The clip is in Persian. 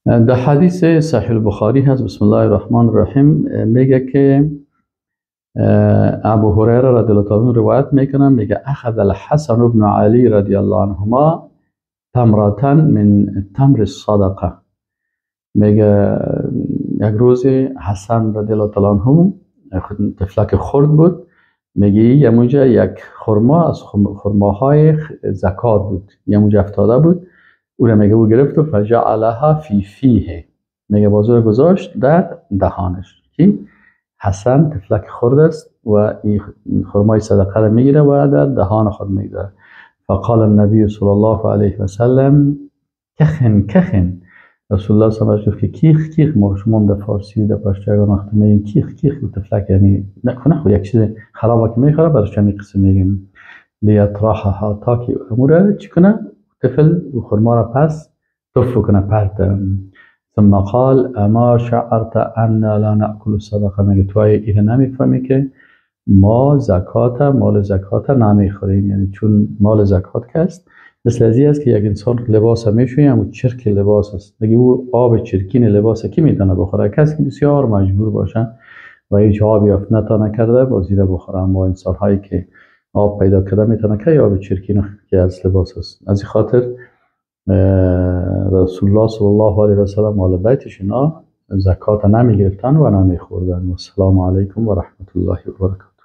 در حدیث صحیح البخاری هست، بسم الله الرحمن الرحیم، میگه که ابو هریره رضی الله عنه روایت میکنه، میگه اخذ الحسن بن علی رضی الله عنهما تمرة من تمر الصدقه. میگه یک روز حسن رضی الله عنه تفلک خرد بود، میگه یه موجه یک خرما از خرماهای زکات بود، یه موجه افتاده بود، او را میگه او گرفت و فجعلها فی فیه، میگه بازو گذاشت در دهانش. کی؟ حسن تفلک خرد است و این خرمای صدقه را میگیره و در دهان خود میگذاره. فقال النبی صلی الله علیه و سلم کخن کخن. رسول الله صلی الله علیه و سلم که کیخ کیخ، ما شما در فارسی در پشتوگان وقت میگیم کیخ کیخ و تفلک، یعنی نکنه خود یک چیز خرابه که میخوره برای چنین قسم میگیم لیطرحها، تا که امور چی کنه، طفل و خرما را پس تف کنه پرت. ثم قال اما شعرت ان لا ناكل الصدقه، میگه تو اینو نمیفهمی که ما زکات، مال زکات نمیخوریم، یعنی چون مال زکات که است مثل ازی است که یک انسان لباس میشویه اما چرک لباس است، میگه او آب چرکین لباس کی میتونه بخوره؟ کسی که بسیار مجبور باشه و هیچ آبی یافت نتونه کرده بازیده بخوره. اما انسان هایی که آب پیدا کرده میتونه که آب چرکین که از لباس است. از این خاطر رسول الله صلی الله علیه و سلم آل بیتش اینا زکات نمی گرفتن و نمی خوردن. و السلام علیکم و رحمت الله و برکاته.